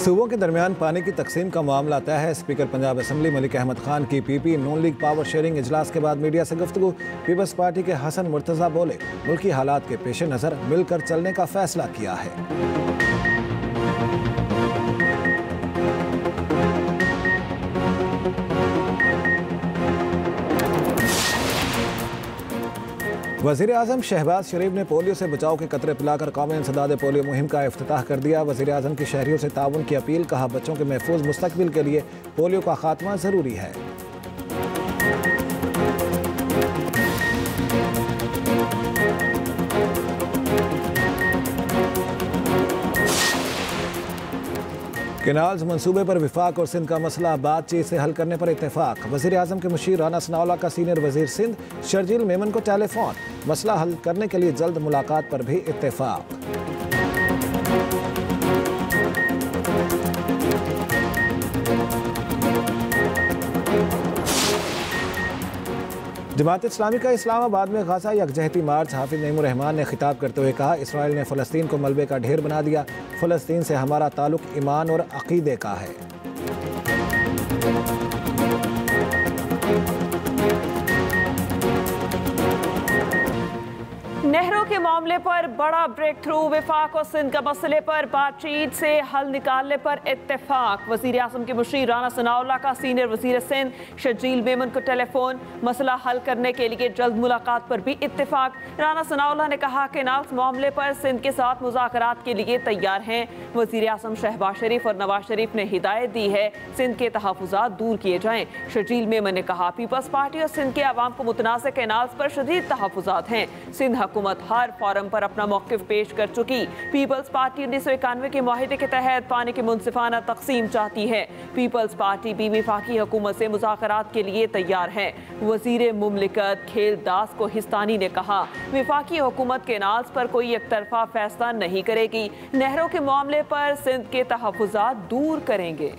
सूबों के दरमियान पानी की तकसीम का मामला तय है। स्पीकर पंजाब असम्बली मलिक अहमद खान की पीपी नून लीग पावर शेयरिंग इजलास के बाद मीडिया से गुफ्तगू। पीपल्स पार्टी के हसन मुर्तज़ा बोले, मुल्की हालात के पेश नज़र मिलकर चलने का फैसला किया है। वज़ीर आज़म शहबाज शरीफ ने पोलियो से बचाव के कतरे पिलाकर कौमी इंसदाद पोलियो मुहिम का इफ्तिताह कर दिया। वज़ीर आज़म की शहरियों से ताउन की अपील, कहा बच्चों के महफूज मुस्तकबिल के लिए पोलियो का खात्मा ज़रूरी है। केनाल्स मंसूबे पर विफाक और सिंध का मसला बातचीत से हल करने पर इत्तेफाक। वज़ीर आज़म के मुशीर राना सनाउल्लाह का सीनियर वज़ीर सिंध शर्जील मेमन को टेलीफोन, मसला हल करने के लिए जल्द मुलाकात पर भी इत्तेफाक। जमात इस्लामी का इस्लामाबाद में गाज़ा यकजहती मार्च। हाफिज नईमुर रहमान ने खिताब करते हुए कहा, इसराइल ने फ़लस्तीन को मलबे का ढेर बना दिया। फ़लस्तीन से हमारा ताल्लुक़ ईमान और अक़ीदे का है। नहरों के मामले पर बड़ा ब्रेक थ्रू। विफाक और सिंध का मसले पर बातचीत से हल निकालने पर इत्तेफाक। वज़ीर आज़म के मुशीर राना सनाउल्लाह का सीनियर वज़ीर सिंध शर्जील मेमन को टेलीफोन, मसला हल करने के लिए जल्द मुलाकात पर भी इत्तेफाक। राना सनाउल्लाह ने कहा कि नाल्स मामले पर सिंध के साथ मुज़ाकरात के लिए तैयार हैं। वज़ीर आज़म शहबाज शरीफ और नवाज शरीफ ने हिदायत दी है सिंध के तहफ़्फ़ुज़ात दूर किए जाएँ। शर्जील मेमन ने कहा, पीपल्स पार्टी और सिंध के अवाम को मुतनाज़ कैनाल्स पर शदीद तहफ़्फ़ुज़ात हैं। सिंध हुकूमत हर फोरम पर अपना मौक़िफ़ पेश कर चुकी। पीपल्स पार्टी 1991 के मुआहदे के तहत पानी की मुनसिफाना तकसीम चाहती है। पीपल्स पार्टी भी वफाकी हुकूमत से मुज़ाकरात के लिए तैयार है। वज़ीर मुमलिकत खेल दास को हिस्तानी ने कहा, वफाकी हुकूमत के नाज पर कोई एक तरफा फैसला नहीं करेगी। नहरों के मामले पर सिंध के तहफ़्फ़ुज़ात दूर करेंगे।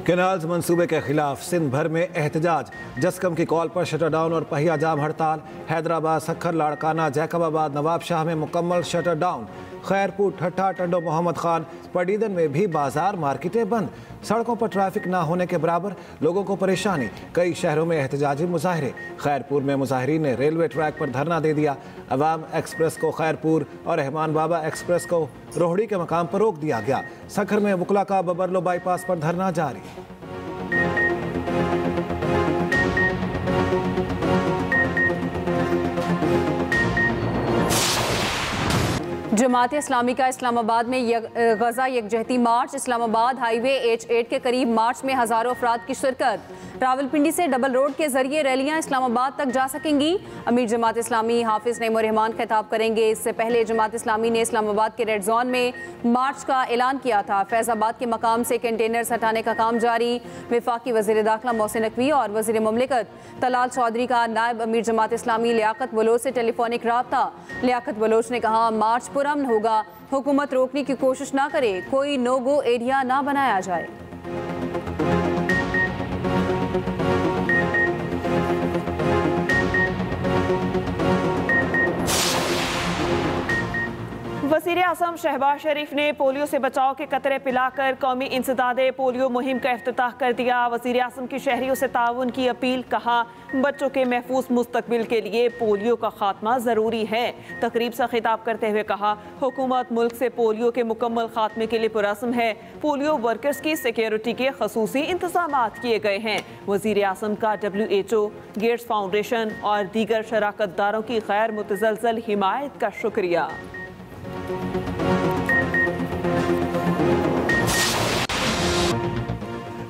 केनाल्स मंसूबे के खिलाफ सिंध भर में एहतजाज। जस्कम की कॉल पर शटर डाउन और पहिया जाम हड़ताल। हैदराबाद, सखर, लाड़काना, जैकबाबाद, नवाबशाह में मुकम्मल शटर डाउन। खैरपुर, ठट्ठा, टंडो, मोहम्मद खान, पडीदन में भी बाजार मार्केटें बंद। सड़कों पर ट्रैफिक ना होने के बराबर, लोगों को परेशानी। कई शहरों में एहतजाजी मुजाहरे। खैरपुर में मुजाहरीन ने रेलवे ट्रैक पर धरना दे दिया। अवाम एक्सप्रेस को खैरपुर और रहमान बाबा एक्सप्रेस को रोहड़ी के मकाम पर रोक दिया गया। सखर में वकला का बबरलो बाईपास पर धरना जारी। जमात इस्लामी का इस्लामाबाद में गजा यकजहती मार्च। इस्लामाबाद हाईवे H8 के करीब मार्च में हज़ारों अफराद की शिरकत। रावलपिंडी से डबल रोड के जरिए रैलियां इस्लामाबाद तक जा सकेंगी। अमीर जमात इस्लामी हाफिज नईमुर रहमान खिताब करेंगे। इससे पहले जमात इस्लामी ने इस्लामाबाद के रेड जोन में मार्च का ऐलान किया था। फैजाबाद के मकाम से कंटेनर्स हटाने का काम जारी। वफाकी वज़ीर दाखिला मोहसिन नकवी और वज़ीर मुमलिकत तलाल चौधरी का नायब अमीर जमात इस्लामी लियाकत बलोच से टेलीफोनिक राब्ता। लियाकत बलोच ने कहा, मार्च पुरअमन होगा, हुकूमत रोकने की कोशिश ना करे, कोई नो गो एरिया ना बनाया जाए। वज़ीर आज़म शहबाज शरीफ ने पोलियो से बचाव के कतरे पिलाकर कौमी इंसदादे पोलियो मुहिम का इफ्तिताह कर दिया। वज़ीर आज़म की शहरियों से ताउन की अपील, कहा बच्चों के महफूज मुस्तकबिल के लिए पोलियो का खात्मा ज़रूरी है। तकरीब से खिताब करते हुए कहा, हुकूमत मुल्क से पोलियो के मुकम्मल खात्मे के लिए पुरअज़्म है। पोलियो वर्कर्स की सिक्योरिटी के खसूसी इंतज़ामात किए गए हैं। वज़ीर आज़म का WHO, गेट्स फाउंडेशन और दीगर शराकतदारों की गैर मुतज़लज़ल हिमायत का शुक्रिया।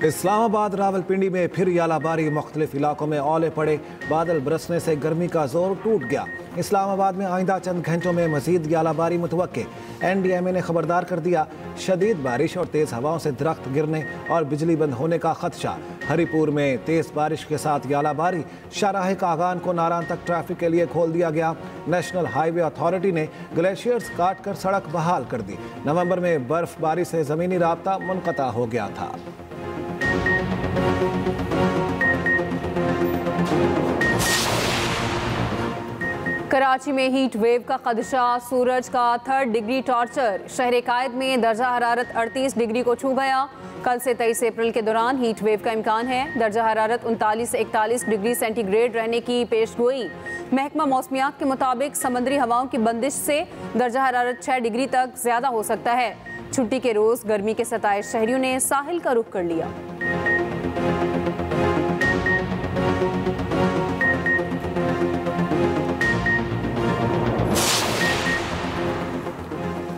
इस्लामाबाद, रावलपिंडी में फिर यालाबारी। मुख्तलिफ इलाकों में ओले पड़े। बादल बरसने से गर्मी का जोर टूट गया। इस्लामाबाद में आइंदा चंद घंटों में मजीद यालाबारी मुतवक्के। NDMA ने खबरदार कर दिया, शदीद बारिश और तेज़ हवाओं से दरख्त गिरने और बिजली बंद होने का खदशा। हरीपुर में तेज़ बारिश के साथ यालाबारी। शाहराह कागान को नारान तक ट्रैफिक के लिए खोल दिया गया। नेशनल हाईवे अथॉरिटी ने ग्लेशियर्स काट कर सड़क बहाल कर दी। नवंबर में बर्फबारी से ज़मीनी राब्ता मुनक़ता हो गया था। कराची में हीट वेव का खदशा, सूरज का 3rd डिग्री टॉर्चर। शहर कायद में दर्जा हरारत 38 डिग्री को छू गया। कल से 23 अप्रैल के दौरान हीट वेव का इम्कान है। दर्जा हरारत 39 से 41 डिग्री सेंटीग्रेड रहने की पेशगोई। महकमा मौसमियात के मुताबिक समंदरी हवाओं की बंदिश से दर्जा हरारत 6 डिग्री तक ज्यादा हो सकता है। छुट्टी के रोज गर्मी के 27 शहरियों ने साहिल का रुख कर लिया।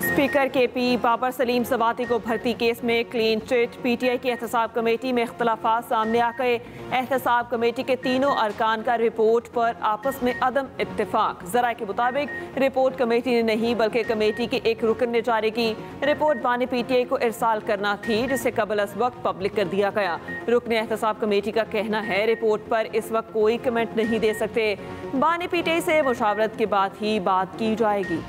स्पीकर केपी बाबर सलीम सवाती को भर्ती केस में क्लीन चिट। पीटीआई की एहतसाब कमेटी में इख्तलाफात सामने आ गए। एहतसाब कमेटी के तीनों अरकान का रिपोर्ट पर आपस में अदम इत्तेफाक। ज़राए के मुताबिक रिपोर्ट कमेटी ने नहीं बल्कि कमेटी के एक रुकन ने जारी की। रिपोर्ट बानी पीटीआई को इरसाल करना थी, जिसे कबल अज वक्त पब्लिक कर दिया गया। रुकन एहतसाब कमेटी का कहना है रिपोर्ट पर इस वक्त कोई कमेंट नहीं दे सकते। बानी पीटीआई से मुशावरत के बाद ही बात की जाएगी।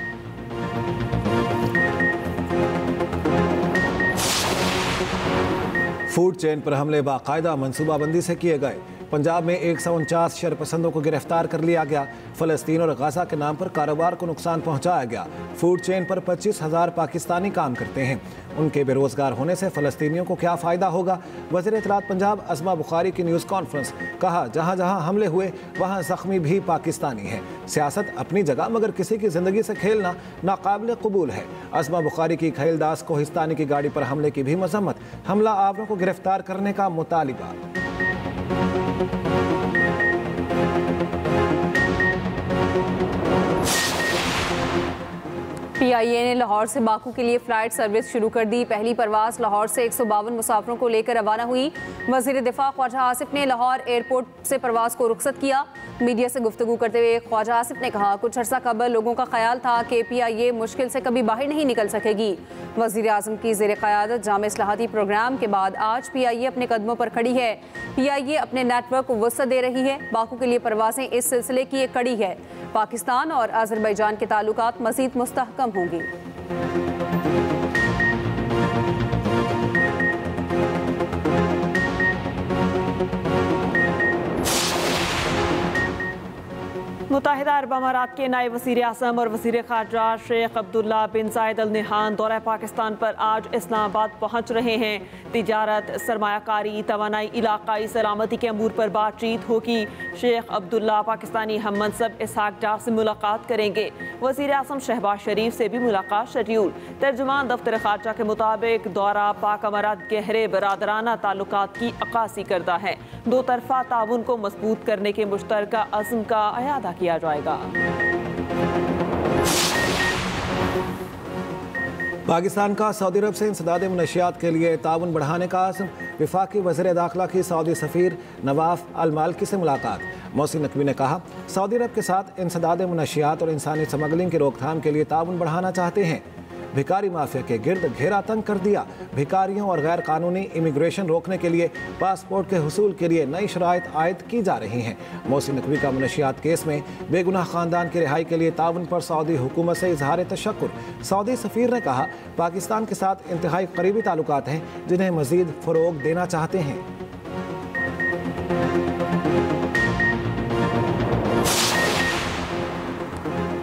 फूड चेन पर हमले बाकायदा मनसूबाबंदी से किए गए। पंजाब में 149 शरपसंदों को गिरफ्तार कर लिया गया। फ़लस्तीन और गाज़ा के नाम पर कारोबार को नुकसान पहुंचाया गया। फूड चेन पर 25,000 पाकिस्तानी काम करते हैं। उनके बेरोजगार होने से फ़लस्तीनियों को क्या फ़ायदा होगा? वज़ीर इत्तलात पंजाब अज़मा बुखारी की न्यूज़ कॉन्फ्रेंस। कहा, जहां जहां हमले हुए वहां ज़ख्मी भी पाकिस्तानी हैं। सियासत अपनी जगह, मगर किसी की ज़िंदगी से खेलना नाकाबिल कबूल है। अज़मा बुखारी की खैलदास कोहिस्तानी की गाड़ी पर हमले की भी मजम्मत। हमला आवरों को गिरफ्तार करने का मुतालिबा। पीआईए ने लाहौर से बाकू के लिए फ़्लाइट सर्विस शुरू कर दी। पहली परवाज़ लाहौर से 152 मुसाफिरों को लेकर रवाना हुई। वज़ीर दिफा ख्वाजा आसिफ ने लाहौर एयरपोर्ट से परवाज़ को रुखसत किया। मीडिया से गुफ्तगू करते हुए ख्वाजा आसिफ ने कहा, कुछ अर्सा कबल लोगों का ख्याल था कि पीआईए मुश्किल से कभी बाहर नहीं निकल सकेगी। वज़ीर आज़म की ज़ेर क़यादत जामे इस्लाहाती प्रोग्राम के बाद आज पीआईए अपने कदमों पर खड़ी है। पीआईए अपने नेटवर्क को वसअत दे रही है। बाकू के लिए परवाज़ें इस सिलसिले की एक कड़ी है। पाकिस्तान और अज़रबैजान के ताल्लुकात मज़ीद मुस्तहकम होंगे। मुत्तहिदा अरब अमारात के नायब वज़ीर आज़म और वज़ीर ख़ारजा शेख अब्दुल्ला बिन ज़ायद अल नहान दौरा पाकिस्तान पर आज इस्लामाबाद पहुँच रहे हैं। तिजारत, सरमायाकारी, तवानाई, इलाकाई सलामती के अमूर पर बातचीत होगी। शेख अब्दुल्ला पाकिस्तानी हम मनसब इसहाक डार से मुलाकात करेंगे। वज़ीर आज़म शहबाज शरीफ से भी मुलाकात शेड्यूल। तर्जुमान दफ्तर ख़ारजा के मुताबिक दौरा पाक अमारात गहरे बरादराना ताल्लुकात की अक्कासी करता है। दो तरफ़ा ताउन को मजबूत करने के मुश्तरका अज़्म का अयादा किया जाएगा। पाकिस्तान का सऊदी अरब से इंसदाद मुनशियात के लिए ताउन बढ़ाने का आज़म। वफाकी वज़ीर दाखिला की सऊदी सफ़ीर नवाफ अल मालकी से मुलाकात। मोहसिन नकवी ने कहा, सऊदी अरब के साथ इंसदाद मुनशियात और इंसानी स्मगलिंग की रोकथाम के लिए ताउन बढ़ाना चाहते हैं। भिकारी माफिया के गिर्द घेरा तंग कर दिया। भिकारियों और गैर कानूनी इमिग्रेशन रोकने के लिए पासपोर्ट के हुसूल के लिए नई शराइत आयद की जा रही हैं। मोहसिन नकवी का मुनशियात केस में बेगुनाह खानदान की रिहाई के लिए ताउन पर सऊदी हुकूमत से इजहार तशक्कुर। सऊदी सफ़ीर ने कहा, पाकिस्तान के साथ इंतहाई करीबी ताल्लुकात हैं जिन्हें मज़ीद फ़रोग देना चाहते हैं।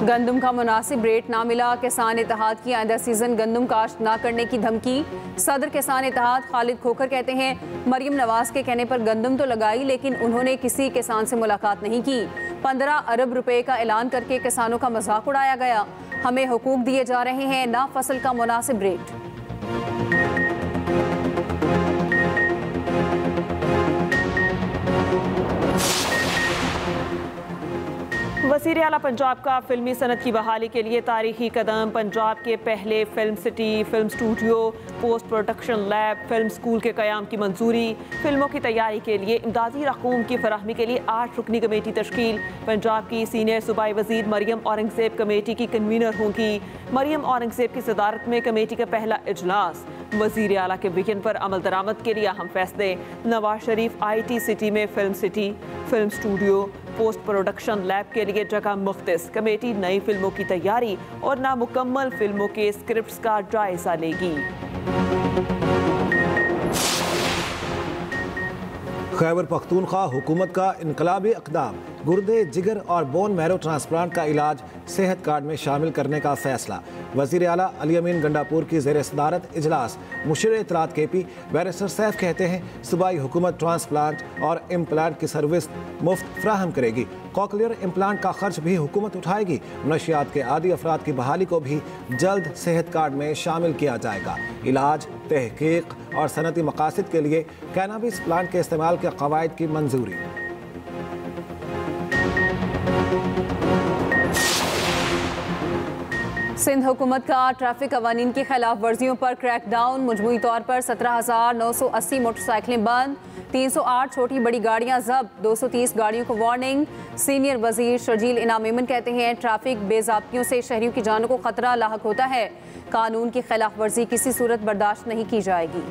गंदम का मुनासिब रेट ना मिला। किसान इत्तेहाद की आइंदा सीजन गंदम काश्त ना करने की धमकी। सदर किसान इत्तेहाद खालिद खोखर कहते हैं, मरियम नवाज के कहने पर गंदम तो लगाई, लेकिन उन्होंने किसी किसान से मुलाकात नहीं की। 15 अरब रुपए का ऐलान करके किसानों का मजाक उड़ाया गया। हमें हुकूक दिए जा रहे हैं, ना फसल का मुनासिब रेट। वज़ीर आला पंजाब का फिल्मी सनत की बहाली के लिए तारीखी कदम। पंजाब के पहले film city, film studio, post production lab, film school के क़याम की मंजूरी। फिल्मों की तैयारी के लिए इमदादी रकूम की फराहमी के लिए 8 रुकनी कमेटी तश्कील। पंजाब की सीनियर सूबाई वज़ीर मरियम औरंगज़ेब कमेटी की कन्वीनर होंगी। मरियम औरंगज़ेब की सदारत में कमेटी का पहला इजलास। वज़ीर आला के विजन पर अमल दरामद के लिए अहम फैसले। नवाज शरीफ IT सिटी में film city, film studio, post production lab के लिए जगह मुख्तस। कमेटी नई फिल्मों की तैयारी और नामुकम्मल फिल्मों के स्क्रिप्ट्स का जायजा लेगी। खैबर पख्तूनख्वा हुकूमत का इनकलाबी इक़दाम। गुर्दे, जिगर और बोन मैरो ट्रांसप्लांट का इलाज सेहत कार्ड में शामिल करने का फैसला। वज़ीर आला अली अमीन गंडापुर की ज़ेर सदारत इजलास। मुशीर इत्तलात KP बैरिस्टर सैफ कहते हैं सूबाई हुकूमत ट्रांसप्लांट और इम्प्लांट की सर्विस मुफ्त फ्राहम करेगी। कॉकलियर इम्प्लांट का खर्च भी हुकूमत उठाएगी। मनशियात के आदी अफराद की बहाली को भी जल्द सेहत कार्ड में शामिल किया जाएगा। इलाज, तहकीक और सनती मकासद के लिए कैनाबिस प्लांट के इस्तेमाल के कवायद की मंजूरी। सिंध हुकूमत का ट्रैफिक कवानीन की खिलाफ वर्जियों पर क्रैकडाउन। मुजमूई तौर पर 17,980 मोटरसाइकिलें बंद, 308 छोटी बड़ी गाड़ियां जब्त, 230 गाड़ियों को वार्निंग। सीनियर वजीर शर्जील इनाम मेमन कहते हैं ट्रैफिक बेज़ाब्तियों से शहरियों की जानों को खतरा लाहक होता है। कानून की खिलाफ वर्जी किसी सूरत बर्दाश्त नहीं की जाएगी।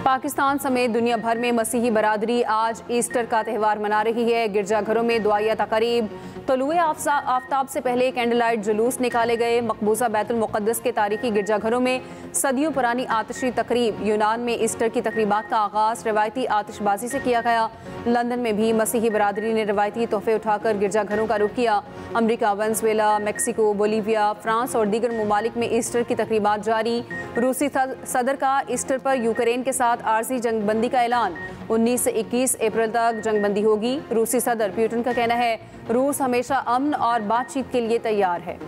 पाकिस्तान समेत दुनिया भर में मसीही बरादरी आज ईस्टर का त्यौहार मना रही है। गिरजाघरों में दुआया तकरीब, तलुए आफ्ताब से पहले कैंडल लाइट जुलूस निकाले गए। मकबूजा बैतुल मुक़द्दस के तारीखी गिरजाघरों में सदियों पुरानी आतिशी तकरीब। यूनान में ईस्टर की तकरीबात का आगाज़ रवायती आतिशबाजी से किया गया। लंदन में भी मसीही बरादरी ने रवायती तोहफे उठाकर गिरजाघरों का रुख किया। अमरीका, वेनेजुएला, मेक्सिको, बोलीविया, फ्रांस और दीगर ममालिक में ईस्टर की तकरीबात जारी। रूसी सदर का ईस्टर पर यूक्रेन के साथ आर्जी जंगबंदी का ऐलान। 19 से 21 अप्रैल तक जंगबंदी होगी। रूसी सदर पुतिन का कहना है रूस हमेशा अमन और बातचीत के लिए तैयार है।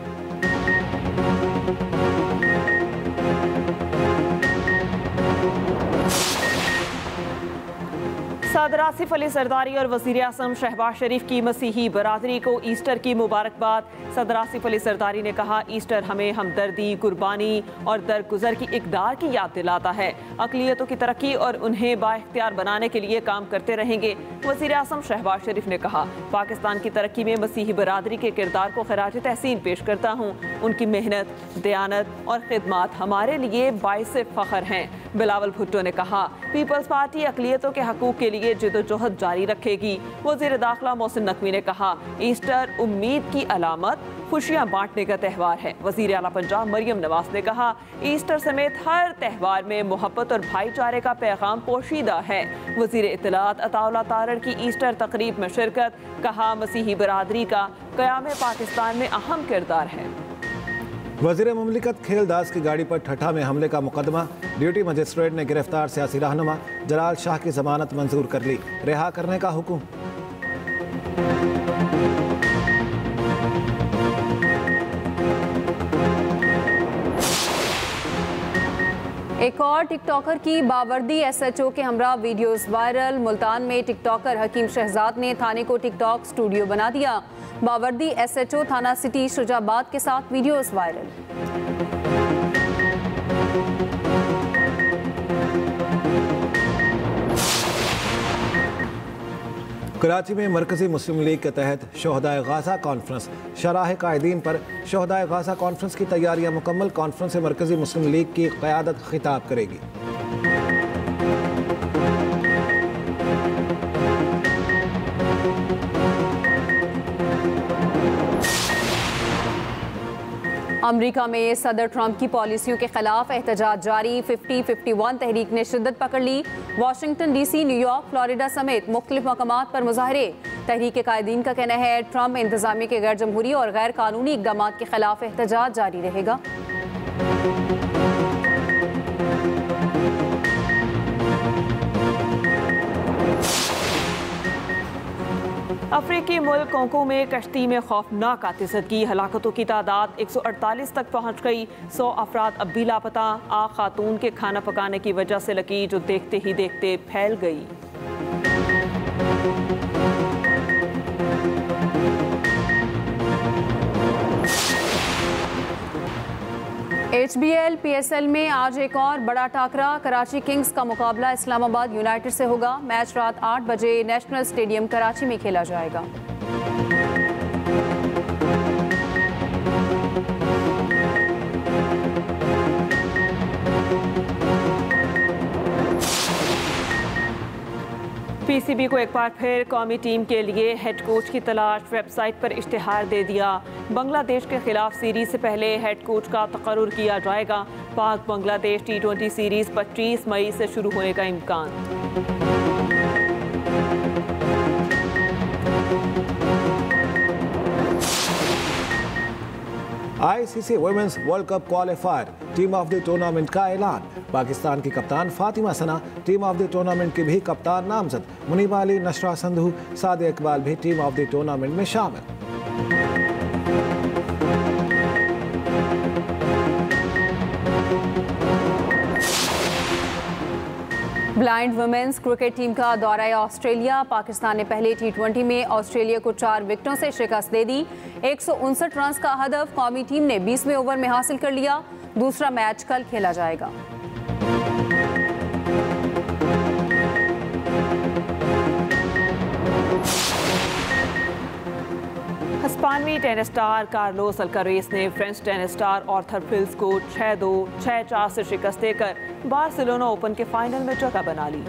सदर आसिफ अली जरदारी और वज़ीर आज़म शहबाज शरीफ की मसीही बरादरी को ईस्टर की मुबारकबाद। सदर आसिफ अली जरदारी ने कहा ईस्टर हमें हमदर्दी, कुर्बानी और दरगुजर की इक़दार की याद दिलाता है। अक़लियतों की तरक्की और उन्हें बाइख्तियार बनाने के लिए काम करते रहेंगे। वज़ीर आज़म शहबाज शरीफ ने कहा पाकिस्तान की तरक्की में मसीही बरादरी के किरदार को खराज तहसीन पेश करता हूँ। उनकी मेहनत, दयानत और खिदमात हमारे लिए बाइस फ़ख्र हैं। बिलावल भुट्टो ने कहा पीपल्स पार्टी अक़लियतों के हकूक़ के लिए जिद्दोजहद जारी रखेगी। वज़ीर दाखिला मोहसिन नकवी ने कहा ईस्टर उम्मीद की अलामत, खुशियां बांटने का त्यौहार है। वज़ीर आला पंजाब मरियम नवाज ने कहा ईस्टर समेत हर त्यौहार में मोहब्बत और भाईचारे का पैगाम पोशीदा है। वज़ीर इत्तलात अताउल्लाह तारड़ की ईस्टर तकरीब में शिरकत। कहा मसीही बरादरी का क़याम पाकिस्तान में अहम किरदार है। वज़ीर मुमलिकत खेलदास की गाड़ी पर ठट्ठा में हमले का मुकदमा। ड्यूटी मजिस्ट्रेट ने गिरफ्तार सियासी रहनुमा जलाल शाह की जमानत मंजूर कर ली। रिहा करने का हुक्म। एक और टिकटॉकर की बावर्दी SHO के हमरा वीडियोस वायरल। मुल्तान में टिकटॉकर हकीम शहजाद ने थाने को टिकटॉक स्टूडियो बना दिया। बावर्दी SHO थाना सिटी शुजाबाद के साथ वीडियोस वायरल। कराची में मरकजी मुस्लिम लीग के तहत शोहदाए गाज़ा कॉन्फ्रेंस। शराह कायदीन पर शोहदाए गाज़ा कॉन्फ्रेंस की तैयारियां मुकम्मल। कॉन्फ्रेंस से मरकजी मुस्लिम लीग की क़यादत खिताब करेगी। अमेरिका में सदर ट्रंप की पॉलिसियों के खिलाफ एहतजाज जारी। 50-51 तहरीक ने शिद्दत पकड़ ली। वाशिंगटन DC, न्यूयॉर्क, फ्लोरिडा समेत मुख्तलिफ मकामात पर मुजाहरे। तहरीक कायदीन का कहना है ट्रंप इंतजामिया के गैर जमहूरी और गैर कानूनी इकदाम के खिलाफ एहतजाज जारी रहेगा। अफ्रीकी मुल्क कोंगो में कश्ती में खौफनाक आतिशबाजी। हलाकतों की तादाद 148 तक पहुंच गई। 100 अफराद अब भी लापता। आग खातून के खाना पकाने की वजह से लगी जो देखते ही देखते फैल गई। HBL PSL में आज एक और बड़ा टाकरा। कराची किंग्स का मुकाबला इस्लामाबाद यूनाइटेड से होगा। मैच रात 8 बजे नेशनल स्टेडियम कराची में खेला जाएगा। PCB को एक बार फिर कौमी टीम के लिए हेड कोच की तलाश। वेबसाइट पर इश्तिहार दे दिया। बांग्लादेश के खिलाफ सीरीज से पहले हेड कोच का तकर्रुर किया जाएगा। पाक बांग्लादेश T20 सीरीज 25 मई से शुरू होने का इम्कान। ICC women's world cup qualifier team of the tournament का ऐलान। पाकिस्तान की कप्तान Fatima Sana team of the tournament की भी कप्तान नामजद। मुनीबा अली, नशरा संधू, सादिया इकबाल भी टीम ऑफ द टूर्नामेंट में शामिल। ब्लाइंड वुमेन्स क्रिकेट टीम का दौरा ऑस्ट्रेलिया। पाकिस्तान ने पहले T20 में ऑस्ट्रेलिया को 4 विकेटों से शिकस्त दे दी। 159 रन का हदफ कौमी टीम ने 20वें ओवर में हासिल कर लिया। दूसरा मैच कल खेला जाएगा। हिस्पानवी टेनिस स्टार कार्लोस अल्कारेज ने फ्रेंच टेनिस स्टार आर्थर फिल्स को 6-2, 6-4 से शिकस्त देकर बार्सिलोना ओपन के फाइनल में जगह बना ली।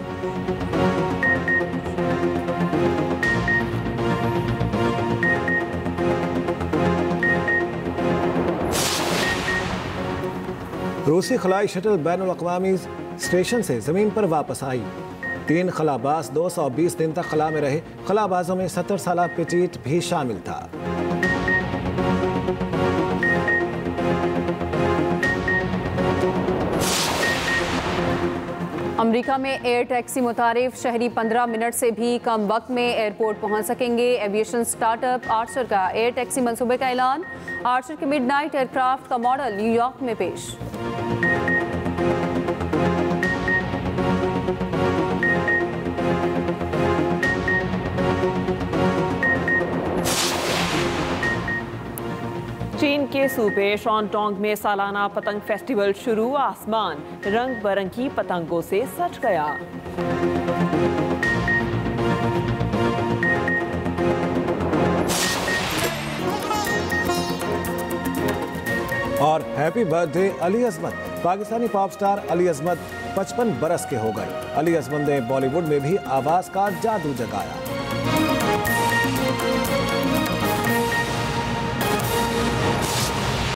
रूसी खलाई शटल बैनुल अक़वामी स्टेशन से जमीन पर वापस आई। 3 खलाबाज 220 दिन तक खला में रहे। खलाबाजों में 70 साल पेटीट भी शामिल था। अमेरिका में एयर टैक्सी मुतारिफ शहरी 15 मिनट से भी कम वक्त में एयरपोर्ट पहुंच सकेंगे। एविएशन स्टार्टअप आर्चर का एयर टैक्सी मंसूबे का ऐलान। आर्चर के मिडनाइट एयरक्राफ्ट का मॉडल न्यूयॉर्क में पेश। चीन के सूबे शॉन्टोंग में सालाना पतंग फेस्टिवल शुरू। आसमान रंग बिरंगी पतंगों से सज गया। और हैप्पी बर्थडे अली अजमत। पाकिस्तानी पॉप स्टार अली अजमत 55 बरस के हो गए। अली अजमत ने बॉलीवुड में भी आवाज का जादू जगाया।